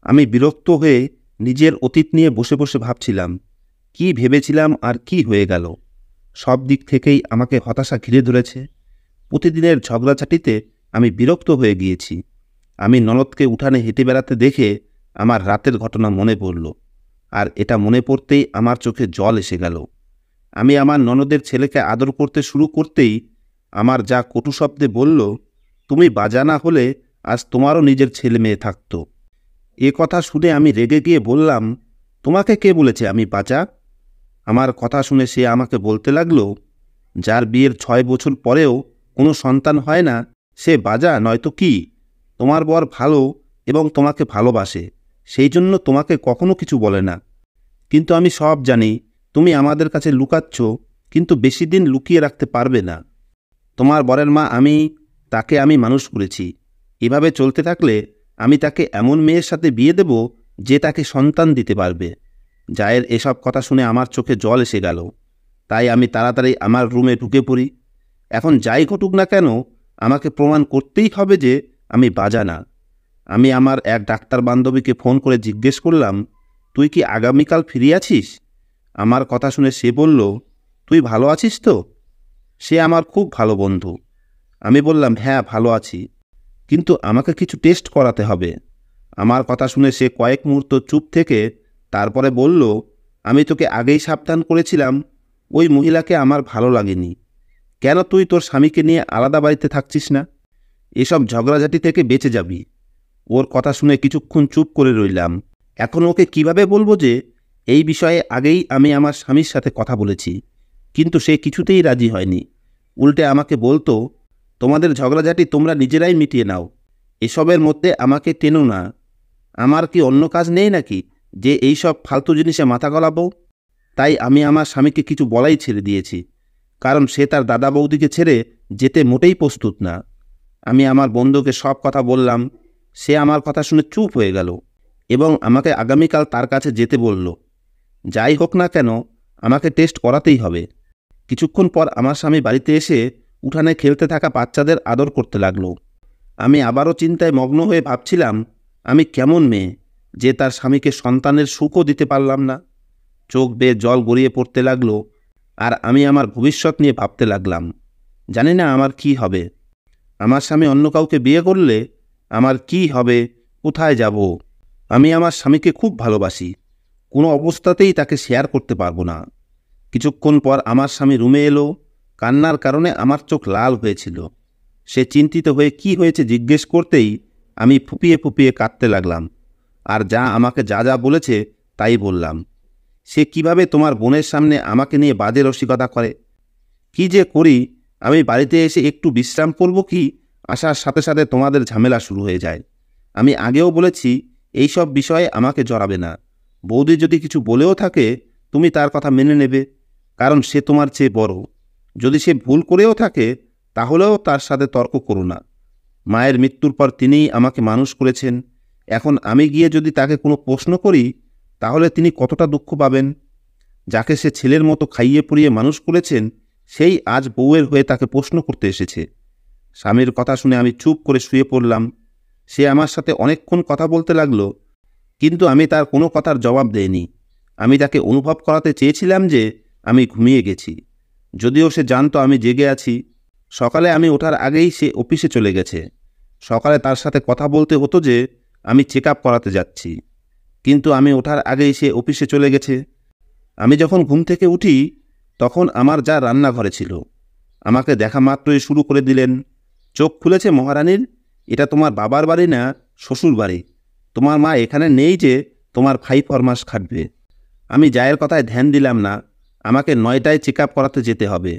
আমি বিরক্ত হয়ে নিজের অতীত নিয়ে বসে বসে ভাবছিলাম, কি ভেবেছিলাম আর কি হয়ে গেল। সব দিক থেকেই আমাকে হতাশা ঘিরে ধরেছে। প্রতিদিনের ঝগড়াঝাটিতে আমি বিরক্ত হয়ে গিয়েছি। আমি ননদকে উঠানে হেঁটে বেড়াতে দেখে আমার রাতের ঘটনা মনে পড়ল, আর এটা মনে পড়তেই আমার চোখে জল এসে গেল। আমি আমার ননদের ছেলেকে আদর করতে শুরু করতেই আমার যা কটু শব্দে বলল, তুমি বাজা না হলে আজ তোমারও নিজের ছেলে মেয়ে থাকতো। এ কথা শুনে আমি রেগে গিয়ে বললাম, তোমাকে কে বলেছে আমি বাজা? আমার কথা শুনে সে আমাকে বলতে লাগলো, যার বিয়ের 6 বছর পরেও কোনো সন্তান হয় না সে বাজা নয়তো কি? তোমার বর ভালো এবং তোমাকে ভালোবাসে, সেই জন্য তোমাকে কখনো কিছু বলে না। কিন্তু আমি সব জানি, তুমি আমাদের কাছে লুকাচ্ছ, কিন্তু বেশি দিন লুকিয়ে রাখতে পারবে না। তোমার বরের মা আমি, তাকে আমি মানুষ করেছি। এভাবে চলতে থাকলে আমি তাকে এমন মেয়ের সাথে বিয়ে দেব যে তাকে সন্তান দিতে পারবে। জায়ের এসব কথা শুনে আমার চোখে জল এসে গেল। তাই আমি তাড়াতাড়ি আমার রুমে ঢুকে পড়ি। এখন যাই ঘটুক না কেন, আমাকে প্রমাণ করতেই হবে যে আমি বাজা না। আমি আমার এক ডাক্তার বান্ধবীকে ফোন করে জিজ্ঞেস করলাম, তুই কি আগামীকাল ফিরে আছিস? আমার কথা শুনে সে বলল, তুই ভালো আছিস তো? সে আমার খুব ভালো বন্ধু। আমি বললাম, হ্যাঁ ভালো আছি, কিন্তু আমাকে কিছু টেস্ট করাতে হবে। আমার কথা শুনে সে কয়েক মুহূর্ত চুপ থেকে তারপরে বলল, আমি তোকে আগেই সাবধান করেছিলাম, ওই মহিলাকে আমার ভালো লাগেনি। কেন তুই তোর স্বামীকে নিয়ে আলাদা বাড়িতে থাকছিস না? এসব ঝগড়াঝাটি থেকে বেঁচে যাবি। ওর কথা শুনে কিছুক্ষণ চুপ করে রইলাম। এখন ওকে কিভাবে বলবো যে এই বিষয়ে আগেই আমি আমার স্বামীর সাথে কথা বলেছি, কিন্তু সে কিছুতেই রাজি হয়নি। উল্টে আমাকে বলতো, তোমাদের ঝগড়াঝাটি তোমরা নিজেরাই মিটিয়ে নাও, এসবের মধ্যে আমাকে টেনো না। আমার কি অন্য কাজ নেই নাকি যে এই সব ফালতু জিনিসে মাথা গলাবো? তাই আমি আমার স্বামীকে কিছু বলাই ছেড়ে দিয়েছি, কারণ সে তার দাদা বৌদিকে ছেড়ে যেতে মোটেই প্রস্তুত না। আমি আমার বন্ধুকে সব কথা বললাম। সে আমার কথা শুনে চুপ হয়ে গেল এবং আমাকে আগামীকাল তার কাছে যেতে বলল। যাই হোক না কেন, আমাকে টেস্ট করাতেই হবে। কিছুক্ষণ পর আমার স্বামী বাড়িতে এসে উঠানে খেলতে থাকা বাচ্চাদের আদর করতে লাগলো। আমি আবারও চিন্তায় মগ্ন হয়ে ভাবছিলাম, আমি কেমন মেয়ে যে তার স্বামীকে সন্তানের সুখও দিতে পারলাম না। চোখ বেয়ে জল গড়িয়ে পড়তে লাগলো, আর আমি আমার ভবিষ্যৎ নিয়ে ভাবতে লাগলাম। জানি না আমার কি হবে। আমার স্বামী অন্য কাউকে বিয়ে করলে আমার কি হবে, কোথায় যাব? আমি আমার স্বামীকে খুব ভালোবাসি, কোনো অবস্থাতেই তাকে শেয়ার করতে পারবো না। কিছুক্ষণ পর আমার স্বামী রুমে এলো। কান্নার কারণে আমার চোখ লাল হয়েছিল। সে চিন্তিত হয়ে কি হয়েছে জিজ্ঞেস করতেই আমি ফুপিয়ে ফুপিয়ে কাঁদতে লাগলাম, আর আমাকে যা যা বলেছে তাই বললাম। সে কিভাবে তোমার বোনের সামনে আমাকে নিয়ে বাজে রসিকতা করে। কি যে করি, আমি বাড়িতে এসে একটু বিশ্রাম করব কি, আসার সাথে সাথে তোমাদের ঝামেলা শুরু হয়ে যায়। আমি আগেও বলেছি, এই সব বিষয়ে আমাকে জড়াবে না। বৌদি যদি কিছু বলেও থাকে, তুমি তার কথা মেনে নেবে, কারণ সে তোমার চেয়ে বড়। যদি সে ভুল করেও থাকে, তাহলেও তার সাথে তর্ক করো না। মায়ের মৃত্যুর পর তিনিই আমাকে মানুষ করেছেন। এখন আমি গিয়ে যদি তাকে কোনো প্রশ্ন করি, তাহলে তিনি কতটা দুঃখ পাবেন। যাকে সে ছেলের মতো খাইয়ে পরিয়ে মানুষ করেছেন, সেই আজ বউয়ের হয়ে তাকে প্রশ্ন করতে এসেছে। স্বামীর কথা শুনে আমি চুপ করে শুয়ে পড়লাম। সে আমার সাথে অনেকক্ষণ কথা বলতে লাগলো, কিন্তু আমি তার কোনো কথার জবাব দেইনি। আমি তাকে অনুভব করাতে চেয়েছিলাম যে আমি ঘুমিয়ে গেছি, যদিও সে জানতো আমি জেগে আছি। সকালে আমি ওঠার আগেই সে অফিসে চলে গেছে। সকালে তার সাথে কথা বলতে হতো যে আমি চেক আপ করাতে যাচ্ছি, কিন্তু আমি ওঠার আগেই সে অফিসে চলে গেছে। আমি যখন ঘুম থেকে উঠি, তখন আমার যা রান্নাঘরে ছিল। আমাকে দেখা মাত্রই শুরু করে দিলেন, চোখ খুলেছে মহারানীর, এটা তোমার বাবার বাড়ি না শ্বশুর বাড়ি। তোমার মা এখানে নেই যে তোমার ভাই ফরমাস খাটবে। আমি জায়ের কথায় ধ্যান দিলাম না। আমাকে 9টায় চেক আপ করাতে যেতে হবে।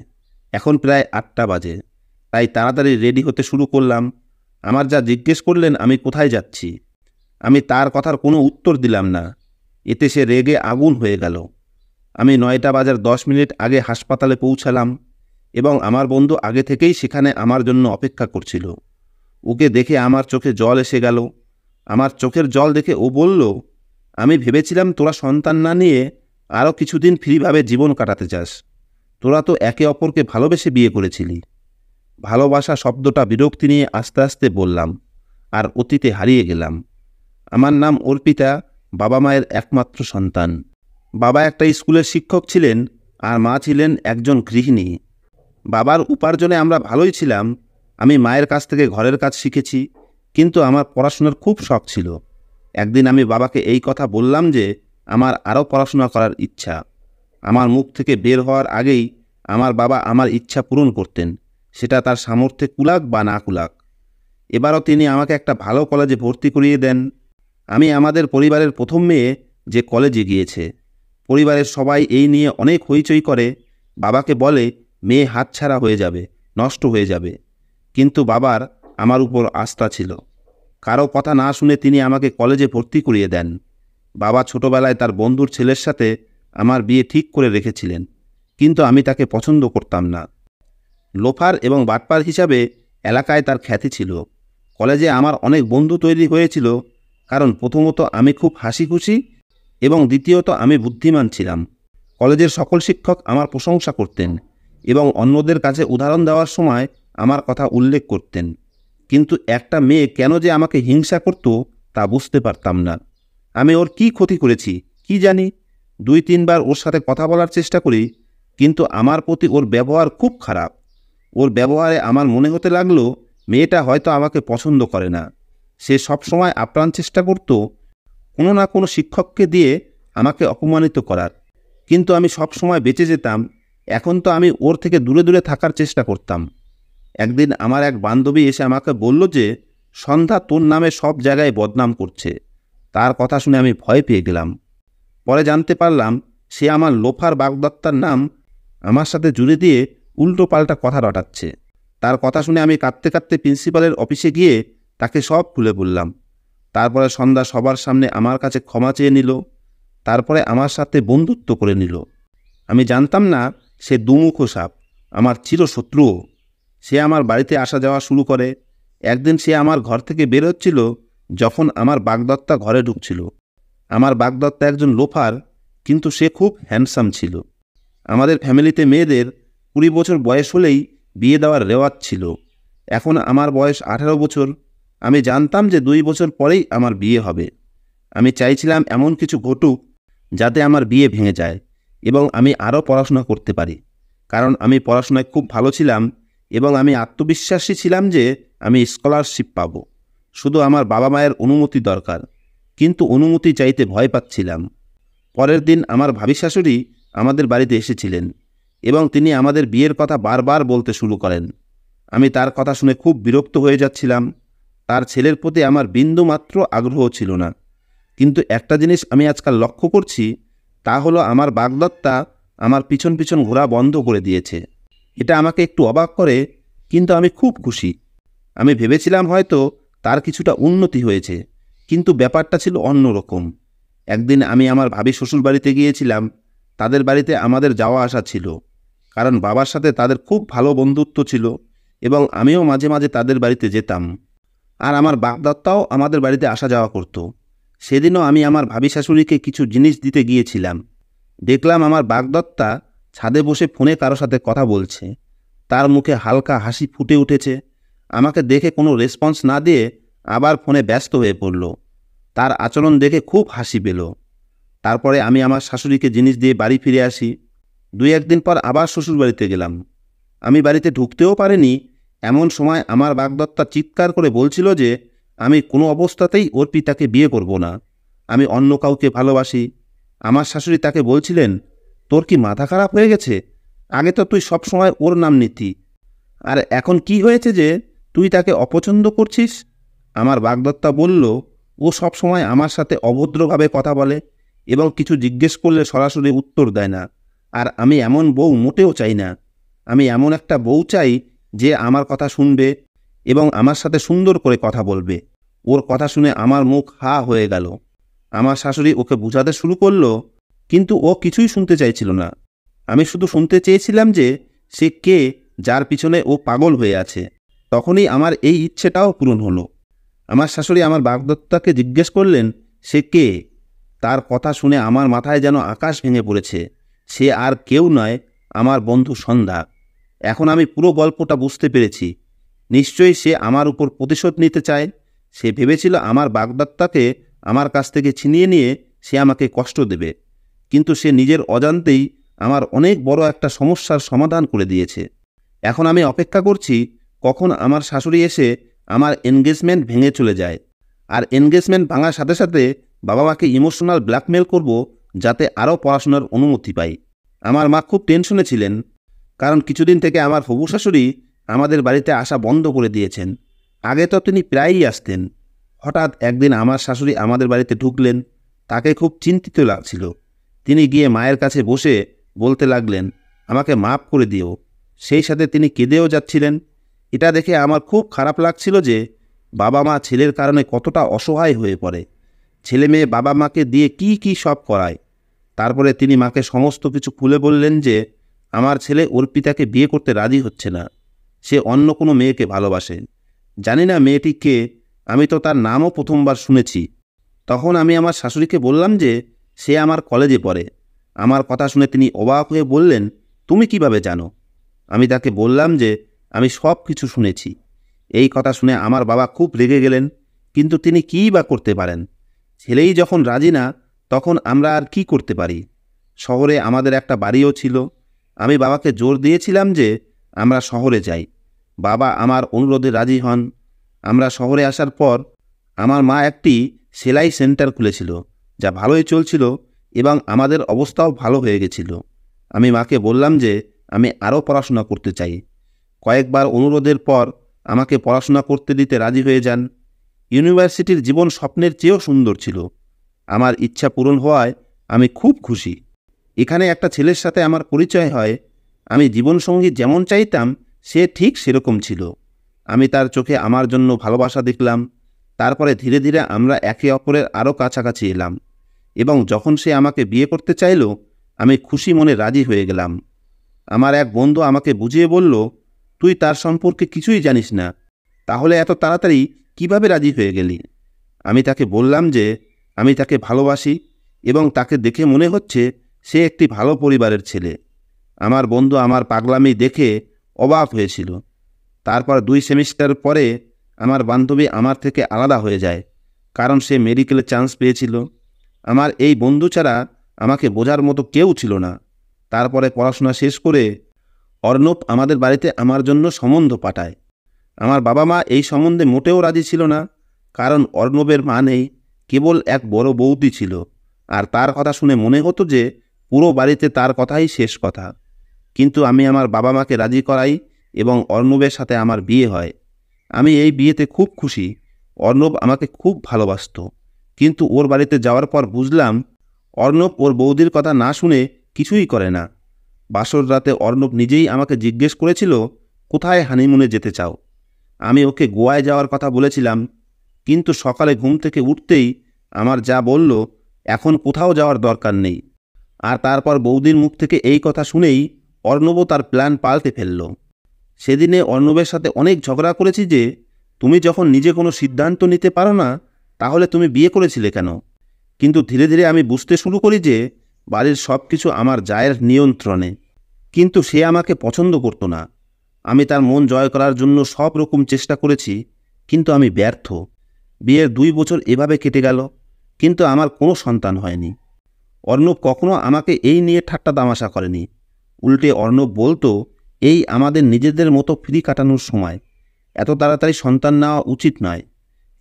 এখন প্রায় 8টা বাজে, তাই তাড়াতাড়ি রেডি হতে শুরু করলাম। আমার যা জিজ্ঞেস করলেন আমি কোথায় যাচ্ছি, আমি তার কথার কোনো উত্তর দিলাম না। এতে সে রেগে আগুন হয়ে গেল। আমি 9টা বাজার 10 মিনিট আগে হাসপাতালে পৌঁছালাম এবং আমার বন্ধু আগে থেকেই সেখানে আমার জন্য অপেক্ষা করছিল। ওকে দেখে আমার চোখে জল এসে গেল। আমার চোখের জল দেখে ও বলল, আমি ভেবেছিলাম তোরা সন্তান না নিয়ে আরও কিছুদিন ফ্রিভাবে জীবন কাটাতে চাস। তোরা তো একে অপরকে ভালোবেসে বিয়ে করেছিলি। ভালোবাসা শব্দটা বিরক্তি নিয়ে আস্তে আস্তে বললাম, আর অতীতে হারিয়ে গেলাম। আমার নাম অর্পিতা, বাবা মায়ের একমাত্র সন্তান। বাবা একটা স্কুলের শিক্ষক ছিলেন আর মা ছিলেন একজন গৃহিণী। বাবার উপার্জনে আমরা ভালোই ছিলাম। আমি মায়ের কাছ থেকে ঘরের কাজ শিখেছি, কিন্তু আমার পড়াশোনার খুব শখ ছিল। একদিন আমি বাবাকে এই কথা বললাম যে আমার আরও পড়াশোনা করার ইচ্ছা। আমার মুখ থেকে বের হওয়ার আগেই আমার বাবা আমার ইচ্ছা পূরণ করতেন, সেটা তার সামর্থ্যে কুলাক বা না কুলাক। এবারও তিনি আমাকে একটা ভালো কলেজে ভর্তি করিয়ে দেন। আমি আমাদের পরিবারের প্রথম মেয়ে যে কলেজে গিয়েছে। পরিবারের সবাই এই নিয়ে অনেক হইচই করে। বাবাকে বলে মেয়ে হাতছাড়া হয়ে যাবে, নষ্ট হয়ে যাবে। কিন্তু বাবার আমার উপর আস্থা ছিল। কারো কথা না শুনে তিনি আমাকে কলেজে ভর্তি করিয়ে দেন। বাবা ছোটবেলায় তার বন্ধুর ছেলের সাথে আমার বিয়ে ঠিক করে রেখেছিলেন, কিন্তু আমি তাকে পছন্দ করতাম না। লোফার এবং বাটপার হিসাবে এলাকায় তার খ্যাতি ছিল। কলেজে আমার অনেক বন্ধু তৈরি হয়েছিল, কারণ প্রথমত আমি খুব হাসি খুশি এবং দ্বিতীয়ত আমি বুদ্ধিমান ছিলাম। কলেজের সকল শিক্ষক আমার প্রশংসা করতেন এবং অন্যদের কাছে উদাহরণ দেওয়ার সময় আমার কথা উল্লেখ করতেন। কিন্তু একটা মেয়ে কেন যে আমাকে হিংসা করত তা বুঝতে পারতাম না। আমি ওর কি ক্ষতি করেছি কি জানি। 2-3 বার ওর সাথে কথা বলার চেষ্টা করি, কিন্তু আমার প্রতি ওর ব্যবহার খুব খারাপ। ওর ব্যবহারে আমার মনে হতে লাগলো মেয়েটা হয়তো আমাকে পছন্দ করে না। সে সবসময় আপ্রাণ চেষ্টা করত কোনো না কোনো শিক্ষককে দিয়ে আমাকে অপমানিত করার, কিন্তু আমি সবসময় বেঁচে যেতাম। এখন তো আমি ওর থেকে দূরে দূরে থাকার চেষ্টা করতাম। একদিন আমার এক বান্ধবী এসে আমাকে বলল যে সন্ধ্যা তোর নামে সব জায়গায় বদনাম করছে। তার কথা শুনে আমি ভয় পেয়ে গেলাম। পরে জানতে পারলাম সে আমার লোফার বাগদত্তার নাম আমার সাথে জুড়ে দিয়ে উল্টো পাল্টা কথা রটাচ্ছে। তার কথা শুনে আমি কাঁদতে কাঁদতে প্রিন্সিপালের অফিসে গিয়ে তাকে সব খুলে বললাম। তারপরে সন্ধ্যা সবার সামনে আমার কাছে ক্ষমা চেয়ে নিল। তারপরে আমার সাথে বন্ধুত্ব করে নিল। আমি জানতাম না সে দুমুখো সাপ, আমার চিরশত্রুও। সে আমার বাড়িতে আসা যাওয়া শুরু করে। একদিন সে আমার ঘর থেকে বের হচ্ছিল যখন আমার বাগদত্তা ঘরে ঢুকছিল। আমার বাগদত্তা একজন লোফার, কিন্তু সে খুব হ্যান্ডসাম ছিল। আমাদের ফ্যামিলিতে মেয়েদের 20 বছর বয়স হলেই বিয়ে দেওয়ার রেওয়াজ ছিল। এখন আমার বয়স 18 বছর। আমি জানতাম যে 2 বছর পরেই আমার বিয়ে হবে। আমি চাইছিলাম এমন কিছু ঘটুক যাতে আমার বিয়ে ভেঙে যায় এবং আমি আরও পড়াশোনা করতে পারি, কারণ আমি পড়াশোনায় খুব ভালো ছিলাম এবং আমি আত্মবিশ্বাসী ছিলাম যে আমি স্কলারশিপ পাব। শুধু আমার বাবা মায়ের অনুমতি দরকার, কিন্তু অনুমতি চাইতে ভয় পাচ্ছিলাম। পরের দিন আমার ভাবি শাশুড়ি আমাদের বাড়িতে এসেছিলেন এবং তিনি আমাদের বিয়ের কথা বারবার বলতে শুরু করেন। আমি তার কথা শুনে খুব বিরক্ত হয়ে যাচ্ছিলাম। তার ছেলের প্রতি আমার বিন্দুমাত্র আগ্রহ ছিল না। কিন্তু একটা জিনিস আমি আজকাল লক্ষ্য করছি, তা হলো আমার বাগদত্তা আমার পিছন পিছন ঘোরা বন্ধ করে দিয়েছে। এটা আমাকে একটু অবাক করে, কিন্তু আমি খুব খুশি। আমি ভেবেছিলাম হয়তো তার কিছুটা উন্নতি হয়েছে, কিন্তু ব্যাপারটা ছিল অন্যরকম। একদিন আমি আমার ভাবি শ্বশুর বাড়িতে গিয়েছিলাম। তাদের বাড়িতে আমাদের যাওয়া আসা ছিল, কারণ বাবার সাথে তাদের খুব ভালো বন্ধুত্ব ছিল এবং আমিও মাঝে মাঝে তাদের বাড়িতে যেতাম। আর আমার বাগদত্তাও আমাদের বাড়িতে আসা যাওয়া করত। সেদিনও আমি আমার ভাবি শাশুড়িকে কিছু জিনিস দিতে গিয়েছিলাম। দেখলাম আমার বাগদত্তা ছাদে বসে ফোনে কারো সাথে কথা বলছে। তার মুখে হালকা হাসি ফুটে উঠেছে। আমাকে দেখে কোনো রেসপন্স না দিয়ে আবার ফোনে ব্যস্ত হয়ে পড়ল। তার আচরণ দেখে খুব হাসি পেল। তারপরে আমি আমার শাশুড়িকে জিনিস দিয়ে বাড়ি ফিরে আসি। 2-1 দিন পর আবার শ্বশুর বাড়িতে গেলাম। আমি বাড়িতে ঢুকতেও পারিনি, এমন সময় আমার বাগদত্তা চিৎকার করে বলছিল যে আমি কোনো অবস্থাতেই অর্পিতাকে বিয়ে করব না, আমি অন্য কাউকে ভালোবাসি। আমার শাশুড়ি তাকে বলছিলেন, তোর কি মাথা খারাপ হয়ে গেছে? আগে তো তুই সব সময় ওর নাম নিতি, আর এখন কি হয়েছে যে তুই তাকে অপছন্দ করছিস? আমার বাগদত্তা বলল, ও সব সময় আমার সাথে অভদ্রভাবে কথা বলে এবং কিছু জিজ্ঞেস করলে সরাসরি উত্তর দেয় না। আর আমি এমন বউ মোটেও চাই না। আমি এমন একটা বউ চাই যে আমার কথা শুনবে এবং আমার সাথে সুন্দর করে কথা বলবে। ওর কথা শুনে আমার মুখ হা হয়ে গেল। আমার শাশুড়ি ওকে বোঝাতে শুরু করলো, কিন্তু ও কিছুই শুনতে চাইছিল না। আমি শুধু শুনতে চেয়েছিলাম যে সে কে, যার পিছনে ও পাগল হয়ে আছে। তখনই আমার এই ইচ্ছেটাও পূরণ হলো। আমার শাশুড়ি আমার বাগদত্তাকে জিজ্ঞেস করলেন, সে কে? তার কথা শুনে আমার মাথায় যেন আকাশ ভেঙে পড়েছে। সে আর কেউ নয়, আমার বন্ধু সন্ধ্যা। এখন আমি পুরো গল্পটা বুঝতে পেরেছি। নিশ্চয়ই সে আমার উপর প্রতিশোধ নিতে চায়। সে ভেবেছিল আমার বাগদত্তাকে আমার কাছ থেকে ছিনিয়ে নিয়ে সে আমাকে কষ্ট দেবে, কিন্তু সে নিজের অজান্তেই আমার অনেক বড় একটা সমস্যার সমাধান করে দিয়েছে। এখন আমি অপেক্ষা করছি কখন আমার শাশুড়ি এসে আমার এনগেজমেন্ট ভেঙে চলে যায়। আর এনগেজমেন্ট ভাঙার সাথে সাথে বাবা মাকে ইমোশনাল ব্ল্যাকমেল করব, যাতে আরও পড়াশোনার অনুমতি পাই। আমার মা খুব টেনশনে ছিলেন, কারণ কিছুদিন থেকে আমার হবু শাশুড়ি আমাদের বাড়িতে আসা বন্ধ করে দিয়েছেন। আগে তো তিনি প্রায়ই আসতেন। হঠাৎ একদিন আমার শাশুড়ি আমাদের বাড়িতে ঢুকলেন। তাকে খুব চিন্তিত লাগছিল। তিনি গিয়ে মায়ের কাছে বসে বলতে লাগলেন, আমাকে মাফ করে দিও। সেই সাথে তিনি কেঁদেও যাচ্ছিলেন। এটা দেখে আমার খুব খারাপ লাগছিল যে বাবা মা ছেলের কারণে কতটা অসহায় হয়ে পড়ে। ছেলে মেয়ে বাবা মাকে দিয়ে কি কি সব করায়। তারপরে তিনি মাকে সমস্ত কিছু খুলে বললেন যে আমার ছেলে অর্পিতাকে বিয়ে করতে রাজি হচ্ছে না। সে অন্য কোনো মেয়েকে ভালোবাসে। জানি না মেয়েটি কে, আমি তো তার নামও প্রথমবার শুনেছি। তখন আমি আমার শাশুড়িকে বললাম যে সে আমার কলেজে পড়ে। আমার কথা শুনে তিনি অবাক হয়ে বললেন, তুমি কিভাবে জানো? আমি তাকে বললাম যে আমি সব কিছু শুনেছি। এই কথা শুনে আমার বাবা খুব রেগে গেলেন, কিন্তু তিনি কীই বা করতে পারেন? ছেলেই যখন রাজি না, তখন আমরা আর কি করতে পারি? শহরে আমাদের একটা বাড়িও ছিল। আমি বাবাকে জোর দিয়েছিলাম যে আমরা শহরে যাই। বাবা আমার অনুরোধে রাজি হন। আমরা শহরে আসার পর আমার মা একটি সেলাই সেন্টার খুলেছিল, যা ভালোই চলছিল এবং আমাদের অবস্থাও ভালো হয়ে গেছিল। আমি মাকে বললাম যে আমি আরও পড়াশোনা করতে চাই। কয়েকবার অনুরোধের পর আমাকে পড়াশোনা করতে দিতে রাজি হয়ে যান। ইউনিভার্সিটির জীবন স্বপ্নের চেয়েও সুন্দর ছিল। আমার ইচ্ছা পূরণ হওয়ায় আমি খুব খুশি। এখানে একটা ছেলের সাথে আমার পরিচয় হয়। আমি জীবনসঙ্গী যেমন চাইতাম সে ঠিক সেরকম ছিল। আমি তার চোখে আমার জন্য ভালোবাসা দেখলাম। তারপরে ধীরে ধীরে আমরা একে অপরের আরও কাছাকাছি এলাম, এবং যখন সে আমাকে বিয়ে করতে চাইল, আমি খুশি মনে রাজি হয়ে গেলাম। আমার এক বন্ধু আমাকে বুঝিয়ে বলল, তুই তার সম্পর্কে কিছুই জানিস না, তাহলে এত তাড়াতাড়ি কিভাবে রাজি হয়ে গেলি? আমি তাকে বললাম যে আমি তাকে ভালোবাসি এবং তাকে দেখে মনে হচ্ছে সে একটি ভালো পরিবারের ছেলে। আমার বন্ধু আমার পাগলামি দেখে অবাক হয়েছিল। তারপর 2 সেমিস্টার পরে আমার বান্ধবী আমার থেকে আলাদা হয়ে যায়, কারণ সে মেডিকেলে চান্স পেয়েছিল। আমার এই বন্ধু ছাড়া আমাকে বোঝার মতো কেউ ছিল না। তারপরে পড়াশোনা শেষ করে অর্ণব আমাদের বাড়িতে আমার জন্য সম্বন্ধ পাঠায়। আমার বাবা মা এই সম্বন্ধে মোটেও রাজি ছিল না, কারণ অর্ণবের মা নেই, কেবল এক বড় বৌদি ছিল। আর তার কথা শুনে মনে হতো যে পুরো বাড়িতে তার কথাই শেষ কথা। কিন্তু আমি আমার বাবা মাকে রাজি করাই এবং অর্ণবের সাথে আমার বিয়ে হয়। আমি এই বিয়েতে খুব খুশি। অর্ণব আমাকে খুব ভালোবাসত, কিন্তু ওর বাড়িতে যাওয়ার পর বুঝলাম অর্ণব ওর বৌদির কথা না শুনে কিছুই করে না। বাসর রাতে অর্ণব নিজেই আমাকে জিজ্ঞেস করেছিল, কোথায় হানিমুনে যেতে চাও? আমি ওকে গোয়ায় যাওয়ার কথা বলেছিলাম, কিন্তু সকালে ঘুম থেকে উঠতেই আমার যা বলল, এখন কোথাও যাওয়ার দরকার নেই। আর তারপর বৌদির মুখ থেকে এই কথা শুনেই অর্ণবও তার প্ল্যান পাল্টে ফেলল। সেদিনে অর্ণবের সাথে অনেক ঝগড়া করেছি যে তুমি যখন নিজে কোনো সিদ্ধান্ত নিতে পারো না, তাহলে তুমি বিয়ে করেছিলে কেন? কিন্তু ধীরে ধীরে আমি বুঝতে শুরু করি যে বাড়ির সব কিছু আমার জায়ের নিয়ন্ত্রণে। কিন্তু সে আমাকে পছন্দ করত না। আমি তার মন জয় করার জন্য সব রকম চেষ্টা করেছি, কিন্তু আমি ব্যর্থ। বিয়ের 2 বছর এভাবে কেটে গেল, কিন্তু আমার কোনো সন্তান হয়নি। অর্ণব কখনো আমাকে এই নিয়ে ঠাট্টা তামাশা করেনি। উল্টে অর্ণব বলতো, এই আমাদের নিজেদের মতো ফ্রি কাটানোর সময়, এত তাড়াতাড়ি সন্তান নেওয়া উচিত নয়।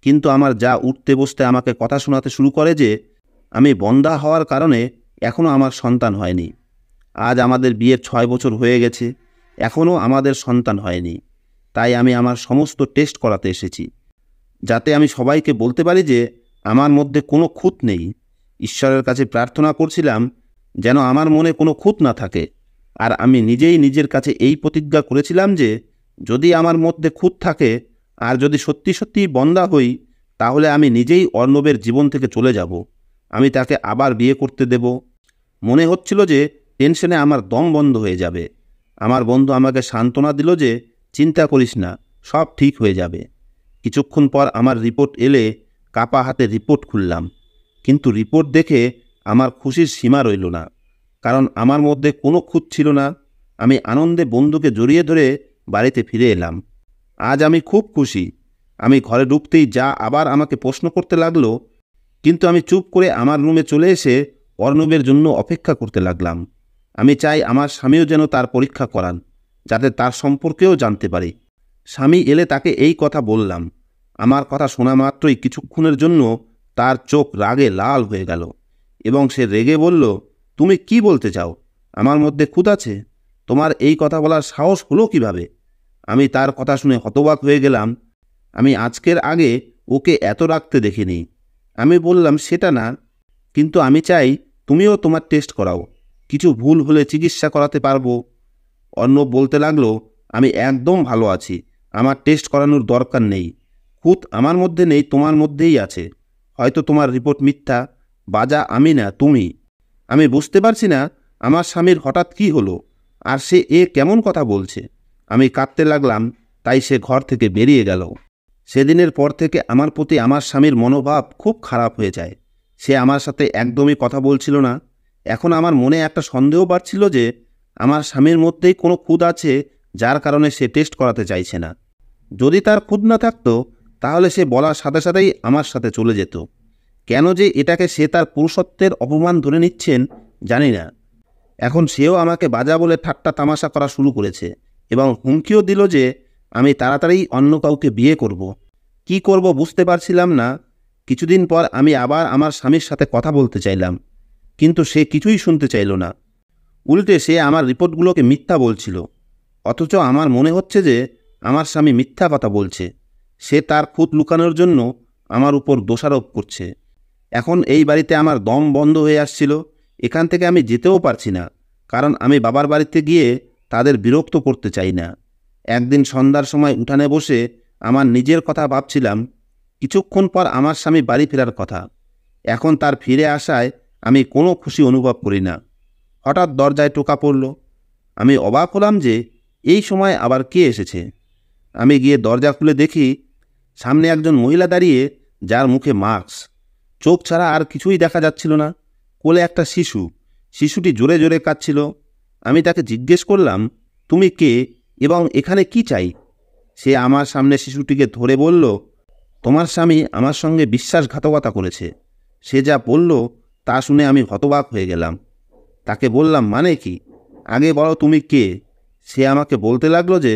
কিন্তু আমার যা উঠতে বসতে আমাকে কথা শোনাতে শুরু করে যে আমি বন্ধ্যা হওয়ার কারণে এখনও আমার সন্তান হয়নি। আজ আমাদের বিয়ের 6 বছর হয়ে গেছে, এখনও আমাদের সন্তান হয়নি। তাই আমি আমার সমস্ত টেস্ট করাতে এসেছি, যাতে আমি সবাইকে বলতে পারি যে আমার মধ্যে কোনো খুঁত নেই। ঈশ্বরের কাছে প্রার্থনা করছিলাম যেন আমার মনে কোনো খুঁত না থাকে। আর আমি নিজেই নিজের কাছে এই প্রতিজ্ঞা করেছিলাম যে যদি আমার মধ্যে খুঁত থাকে আর যদি সত্যি সত্যি বন্ধ্যা হই, তাহলে আমি নিজেই অর্ণবের জীবন থেকে চলে যাব। আমি তাকে আবার বিয়ে করতে দেব। মনে হচ্ছিল যে টেনশনে আমার দম বন্ধ হয়ে যাবে। আমার বন্ধু আমাকে সান্ত্বনা দিল যে চিন্তা করিস না, সব ঠিক হয়ে যাবে। কিছুক্ষণ পর আমার রিপোর্ট এলে কাপা হাতে রিপোর্ট খুললাম, কিন্তু রিপোর্ট দেখে আমার খুশির সীমা রইল না, কারণ আমার মধ্যে কোনো খুঁত ছিল না। আমি আনন্দে বন্ধুকে জড়িয়ে ধরে বাড়িতে ফিরে এলাম। আজ আমি খুব খুশি। আমি ঘরে ঢুকতেই যা আবার আমাকে প্রশ্ন করতে লাগলো, কিন্তু আমি চুপ করে আমার রুমে চলে এসে অর্ণবের জন্য অপেক্ষা করতে লাগলাম। আমি চাই আমার স্বামীও যেন তার পরীক্ষা করান, যাতে তার সম্পর্কেও জানতে পারি। স্বামী এলে তাকে এই কথা বললাম। আমার কথা শোনা মাত্রই কিছুক্ষণের জন্য তার চোখ রাগে লাল হয়ে গেল এবং সে রেগে বলল, তুমি কি বলতে চাও? আমার মধ্যে খুঁত আছে? তোমার এই কথা বলার সাহস হলো কিভাবে? আমি তার কথা শুনে হতবাক হয়ে গেলাম। আমি আজকের আগে ওকে এত রাখতে দেখিনি। আমি বললাম, সেটা না, কিন্তু আমি চাই তুমিও তোমার টেস্ট করাও, কিছু ভুল হলে চিকিৎসা করাতে পারবো। অর্ণব বলতে লাগলো, আমি একদম ভালো আছি, আমার টেস্ট করানোর দরকার নেই। খুঁত আমার মধ্যে নেই, তোমার মধ্যেই আছে। হয়তো তোমার রিপোর্ট মিথ্যা, বাজা আমি না তুমি। আমি বুঝতে পারছি না আমার স্বামীর হঠাৎ কি হলো, আর সে কেমন কথা বলছে। আমি কাঁদতে লাগলাম, তাই সে ঘর থেকে বেরিয়ে গেল। সেদিনের পর থেকে আমার প্রতি আমার স্বামীর মনোভাব খুব খারাপ হয়ে যায়। সে আমার সাথে একদমই কথা বলছিল না। এখন আমার মনে একটা সন্দেহ বাড়ছিল যে আমার স্বামীর মধ্যেই কোনো খুঁত আছে, যার কারণে সে টেস্ট করাতে চাইছে না। যদি তার খুঁত না থাকতো তাহলে সে বলার সাথে সাথেই আমার সাথে চলে যেত। কেন যে এটাকে সে তার পুরুষত্বের অপমান ধরে নিচ্ছেন জানি না। এখন সেও আমাকে বাজা বলে ঠাট্টা তামাশা করা শুরু করেছে এবং হুমকিও দিল যে আমি তাড়াতাড়ি অন্য কাউকে বিয়ে করব। কি করব বুঝতে পারছিলাম না। কিছুদিন পর আমি আবার আমার স্বামীর সাথে কথা বলতে চাইলাম, কিন্তু সে কিছুই শুনতে চাইল না। উল্টে সে আমার রিপোর্টগুলোকে মিথ্যা বলছিল। অথচ আমার মনে হচ্ছে যে আমার স্বামী মিথ্যা কথা বলছে। সে তার খুঁত লুকানোর জন্য আমার উপর দোষারোপ করছে। এখন এই বাড়িতে আমার দম বন্ধ হয়ে আসছিল। এখান থেকে আমি যেতেও পারছি না, কারণ আমি বাবার বাড়িতে গিয়ে তাদের বিরক্ত করতে চাই না। একদিন সন্ধ্যার সময় উঠানে বসে আমার নিজের কথা ভাবছিলাম। কিছুক্ষণ পর আমার স্বামী বাড়ি ফেরার কথা। এখন তার ফিরে আসায় আমি কোনো খুশি অনুভব করি না। হঠাৎ দরজায় টোকা পড়ল। আমি অবাক হলাম যে এই সময় আবার কে এসেছে। আমি গিয়ে দরজা খুলে দেখি সামনে একজন মহিলা দাঁড়িয়ে, যার মুখে মাস্ক, চোখ ছাড়া আর কিছুই দেখা যাচ্ছিল না। কোলে একটা শিশু। শিশুটি জোরে জোরে কাঁদছিল। আমি তাকে জিজ্ঞেস করলাম, তুমি কে এবং এখানে কি চাই? সে আমার সামনে শিশুটিকে ধরে বলল, তোমার স্বামী আমার সঙ্গে বিশ্বাসঘাতকতা করেছে। সে যা বলল তা শুনে আমি হতবাক হয়ে গেলাম। তাকে বললাম, মানে কি? আগে বলো তুমি কে? সে আমাকে বলতে লাগলো যে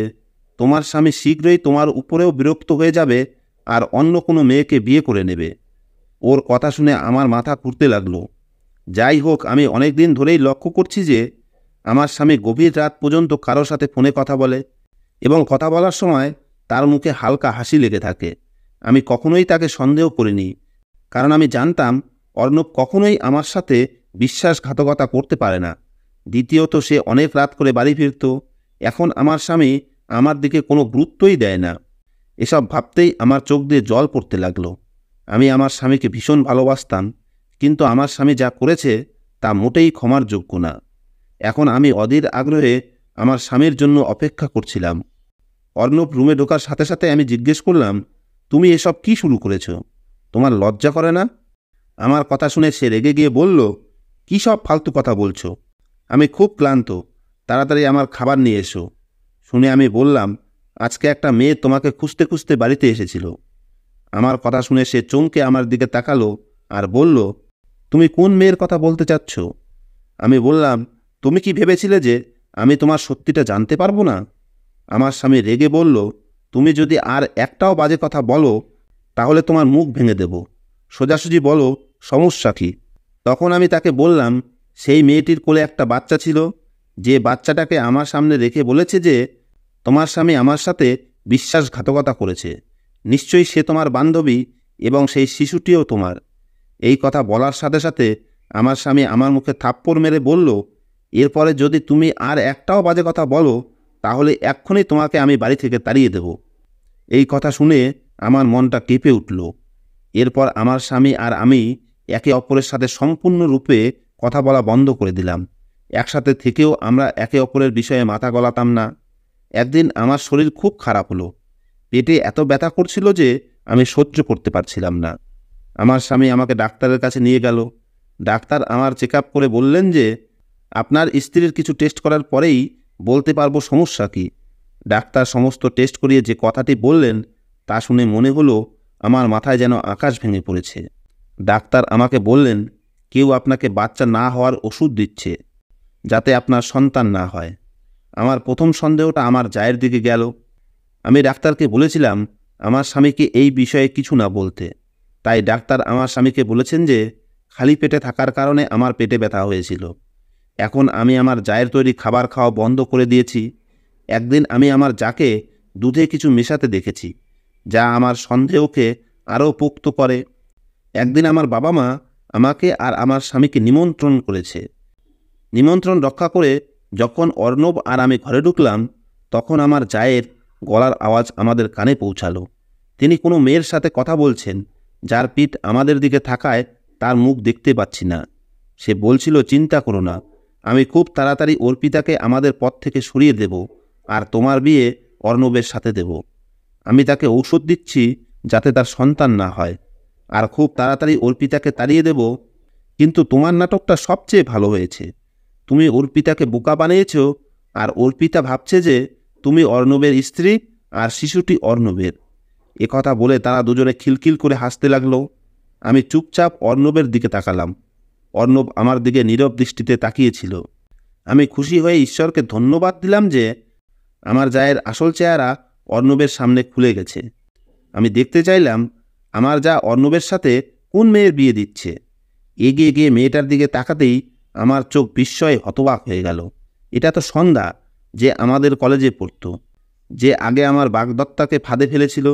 তোমার স্বামী শীঘ্রই তোমার উপরেও বিরক্ত হয়ে যাবে আর অন্য কোনো মেয়েকে বিয়ে করে নেবে। ওর কথা শুনে আমার মাথা ঘুরতে লাগলো। যাই হোক, আমি অনেক দিন ধরেই লক্ষ্য করছি যে আমার স্বামী গভীর রাত পর্যন্ত কারোর সাথে ফোনে কথা বলে এবং কথা বলার সময় তার মুখে হালকা হাসি লেগে থাকে। আমি কখনোই তাকে সন্দেহ করিনি, কারণ আমি জানতাম অর্ণব কখনোই আমার সাথে বিশ্বাসঘাতকতা করতে পারে না। দ্বিতীয়ত, সে অনেক রাত করে বাড়ি ফিরত। এখন আমার স্বামী আমার দিকে কোনো গুরুত্বই দেয় না। এসব ভাবতেই আমার চোখ দিয়ে জল পড়তে লাগলো। আমি আমার স্বামীকে ভীষণ ভালোবাসতাম, কিন্তু আমার স্বামী যা করেছে তা মোটেই ক্ষমার যোগ্য না। এখন আমি অধীর আগ্রহে আমার স্বামীর জন্য অপেক্ষা করছিলাম। অর্ণব রুমে ঢোকার সাথে সাথে আমি জিজ্ঞেস করলাম, তুমি এসব কি শুরু করেছ? তোমার লজ্জা করে না? আমার কথা শুনে সে রেগে গিয়ে বলল, কী সব ফালতু কথা বলছো? আমি খুব ক্লান্ত, তাড়াতাড়ি আমার খাবার নিয়ে এসো। শুনে আমি বললাম, আজকে একটা মেয়ে তোমাকে খুঁজতে খুঁজতে বাড়িতে এসেছিল। আমার কথা শুনে সে চমকে আমার দিকে তাকালো আর বলল, তুমি কোন মেয়ের কথা বলতে চাচ্ছ? আমি বললাম, তুমি কি ভেবেছিলে যে আমি তোমার সত্যিটা জানতে পারবো না? আমার স্বামী রেগে বলল, তুমি যদি আর একটাও বাজে কথা বলো তাহলে তোমার মুখ ভেঙে দেব। সোজাসুজি বলো, সমস্যা কী? তখন আমি তাকে বললাম, সেই মেয়েটির কোলে একটা বাচ্চা ছিল, যে বাচ্চাটাকে আমার সামনে রেখে বলেছে যে তোমার স্বামী আমার সাথে বিশ্বাসঘাতকতা করেছে। নিশ্চয়ই সে তোমার বান্ধবী এবং সেই শিশুটিও তোমার। এই কথা বলার সাথে সাথে আমার স্বামী আমার মুখে থাপ্পড় মেরে বলল, এরপরে যদি তুমি আর একটাও বাজে কথা বলো তাহলে এক্ষুনি তোমাকে আমি বাড়ি থেকে তাড়িয়ে দেব। এই কথা শুনে আমার মনটা কেঁপে উঠল। এরপর আমার স্বামী আর আমি একে অপরের সাথে সম্পূর্ণরূপে কথা বলা বন্ধ করে দিলাম। একসাথে থেকেও আমরা একে অপরের বিষয়ে মাথা গলাতাম না। একদিন আমার শরীর খুব খারাপ হলো। পেটে এত ব্যথা করছিল যে আমি সহ্য করতে পারছিলাম না। আমার স্বামী আমাকে ডাক্তারের কাছে নিয়ে গেল। ডাক্তার আমার চেক আপ করে বললেন যে আপনার স্ত্রীর কিছু টেস্ট করার পরেই বলতে পারবো সমস্যা কী। ডাক্তার সমস্ত টেস্ট করিয়ে যে কথাটি বললেন তা শুনে মনে হলো আমার মাথায় যেন আকাশ ভেঙে পড়েছে। ডাক্তার আমাকে বললেন কেউ আপনাকে বাচ্চা না হওয়ার ওষুধ দিচ্ছে যাতে আপনার সন্তান না হয়। আমার প্রথম সন্দেহটা আমার জায়ের দিকে গেল। আমি ডাক্তারকে বলেছিলাম আমার স্বামীকে এই বিষয়ে কিছু না বলতে। তাই ডাক্তার আমার স্বামীকে বলেছেন যে খালি পেটে থাকার কারণে আমার পেটে ব্যথা হয়েছিল। এখন আমি আমার জায়ের তৈরি খাবার খাওয়া বন্ধ করে দিয়েছি। একদিন আমি আমার জাকে দুধে কিছু মেশাতে দেখেছি, যা আমার সন্দেহকে আরও পোক্ত করে। একদিন আমার বাবা মা আমাকে আর আমার স্বামীকে নিমন্ত্রণ করেছে। নিমন্ত্রণ রক্ষা করে যখন অর্ণব আর আমি ঘরে ঢুকলাম, তখন আমার জায়ের গলার আওয়াজ আমাদের কানে পৌঁছালো। তিনি কোনো মেয়ের সাথে কথা বলছেন, যার পিঠ আমাদের দিকে থাকায় তার মুখ দেখতে পাচ্ছি না। সে বলছিল, চিন্তা করো না, আমি খুব তাড়াতাড়ি অর্পিতাকে আমাদের পথ থেকে সরিয়ে দেব আর তোমার বিয়ে অর্ণবের সাথে দেব। আমি তাকে ঔষধ দিচ্ছি যাতে তার সন্তান না হয়, আর খুব তাড়াতাড়ি অর্পিতাকে তাড়িয়ে দেব। কিন্তু তোমার নাটকটা সবচেয়ে ভালো হয়েছে। তুমি অর্পিতাকে বোকা বানিয়েছ, আর অর্পিতা ভাবছে যে তুমি অর্ণবের স্ত্রী আর শিশুটি অর্ণবের। কথা বলে তারা দুজনে খিলখিল করে হাসতে লাগলো। আমি চুপচাপ অর্ণবের দিকে তাকালাম। অর্ণব আমার দিকে নীরব দৃষ্টিতে তাকিয়েছিল। আমি খুশি হয়ে ঈশ্বরকে ধন্যবাদ দিলাম যে আমার জায়ের আসল চেহারা অর্ণবের সামনে খুলে গেছে। আমি দেখতে চাইলাম আমার যা অর্ণবের সাথে কোন মেয়ের বিয়ে দিচ্ছে। এগিয়ে গিয়ে মেয়েটার দিকে তাকাতেই আমার চোখ বিস্ময়ে হতবাক হয়ে গেল। এটা তো সন্ধ্যা, যে আমাদের কলেজে পড়ত, যে আগে আমার বাগদত্তাকে ফাঁদে ফেলেছিল,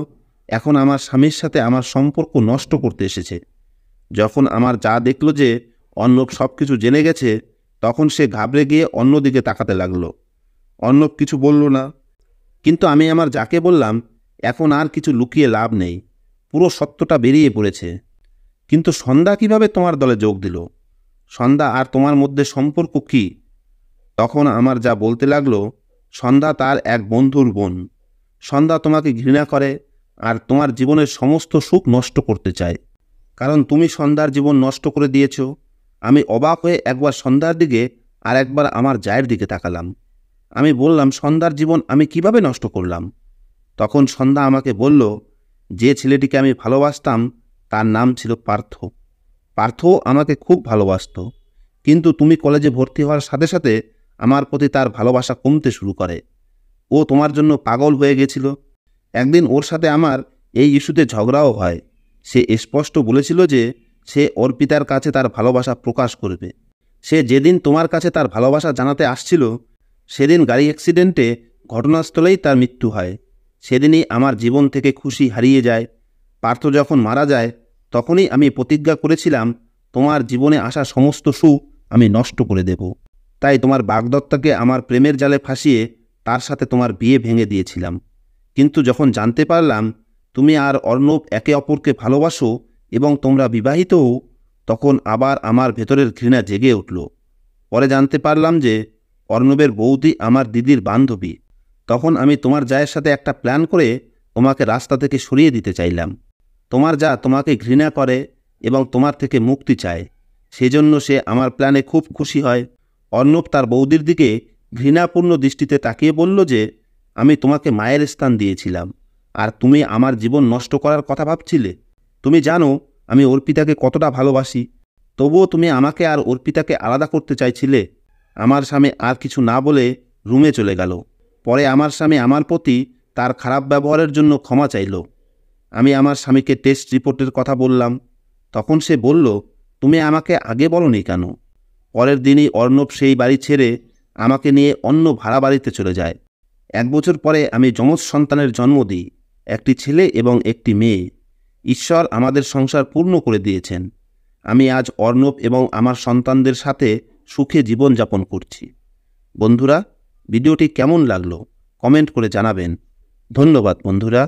এখন আমার স্বামীর সাথে আমার সম্পর্ক নষ্ট করতে এসেছে। যখন আমার যা দেখল যে অর্ণব সব কিছু জেনে গেছে, তখন সে ঘাবড়ে গিয়ে অন্যদিকে তাকাতে লাগলো। অর্ণব কিছু বলল না, কিন্তু আমি আমার যাকে বললাম, এখন আর কিছু লুকিয়ে লাভ নেই, পুরো সত্যটা বেরিয়ে পড়েছে। কিন্তু সন্ধ্যা কিভাবে তোমার দলে যোগ দিল? সন্ধ্যা আর তোমার মধ্যে সম্পর্ক কি? তখন আমার যা বলতে লাগলো, সন্ধ্যা তার এক বন্ধুর বোন। সন্ধ্যা তোমাকে ঘৃণা করে আর তোমার জীবনের সমস্ত সুখ নষ্ট করতে চায়, কারণ তুমি সন্ধ্যার জীবন নষ্ট করে দিয়েছ। আমি অবাক হয়ে একবার সন্ধ্যার দিকে আর একবার আমার জায়ের দিকে তাকালাম। আমি বললাম, সন্ধ্যার জীবন আমি কিভাবে নষ্ট করলাম? তখন সন্ধ্যা আমাকে বলল, যে ছেলেটিকে আমি ভালোবাসতাম তার নাম ছিল পার্থ। পার্থ আমাকে খুব ভালোবাসত, কিন্তু তুমি কলেজে ভর্তি হওয়ার সাথে সাথে আমার প্রতি তার ভালোবাসা কমতে শুরু করে। ও তোমার জন্য পাগল হয়ে গেছিল। একদিন ওর সাথে আমার এই ইস্যুতে ঝগড়াও হয়। সে স্পষ্ট বলেছিল যে সে অর্পিতার কাছে তার ভালোবাসা প্রকাশ করবে। সে যেদিন তোমার কাছে তার ভালোবাসা জানাতে আসছিল, সেদিন গাড়ি অ্যাক্সিডেন্টে ঘটনাস্থলেই তার মৃত্যু হয়। সেদিনই আমার জীবন থেকে খুশি হারিয়ে যায়। পার্থ যখন মারা যায়, তখনই আমি প্রতিজ্ঞা করেছিলাম তোমার জীবনে আসা সমস্ত সুখ আমি নষ্ট করে দেব। তাই তোমার বাগদত্তাকে আমার প্রেমের জালে ফাঁসিয়ে তার সাথে তোমার বিয়ে ভেঙে দিয়েছিলাম। কিন্তু যখন জানতে পারলাম তুমি আর অর্ণব একে অপরকে ভালোবাসো এবং তোমরা বিবাহিতও, তখন আবার আমার ভেতরের ঘৃণা জেগে উঠল। পরে জানতে পারলাম যে অর্ণবের বৌদি আমার দিদির বান্ধবী। তখন আমি তোমার জায়ের সাথে একটা প্ল্যান করে তোমাকে রাস্তা থেকে সরিয়ে দিতে চাইলাম। তোমার যা তোমাকে ঘৃণা করে এবং তোমার থেকে মুক্তি চায়, সেজন্য সে আমার প্ল্যানে খুব খুশি হয়। অর্ণব তার বৌদির দিকে ঘৃণাপূর্ণ দৃষ্টিতে তাকিয়ে বলল যে আমি তোমাকে মায়ের স্থান দিয়েছিলাম, আর তুমি আমার জীবন নষ্ট করার কথা ভাবছিলে। তুমি জানো আমি অর্পিতাকে কতটা ভালোবাসি, তবুও তুমি আমাকে আর অর্পিতাকে আলাদা করতে চাইছিলে। আমার স্বামী আর কিছু না বলে রুমে চলে গেল। পরে আমার স্বামী আমার প্রতি তার খারাপ ব্যবহারের জন্য ক্ষমা চাইল। আমি আমার স্বামীকে টেস্ট রিপোর্টের কথা বললাম। তখন সে বলল, তুমি আমাকে আগে বলনি কেন? পরের দিনই অর্ণব সেই বাড়ি ছেড়ে আমাকে নিয়ে অন্য ভাড়া বাড়িতে চলে যায়। 1 বছর পরে আমি যমজ সন্তানের জন্ম দিই, একটি ছেলে এবং একটি মেয়ে। ঈশ্বর আমাদের সংসার পূর্ণ করে দিয়েছেন। আমি আজ অর্ণব এবং আমার সন্তানদের সাথে সুখে জীবনযাপন করছি। বন্ধুরা, ভিডিওটি কেমন লাগলো কমেন্ট করে জানাবেন। ধন্যবাদ বন্ধুরা।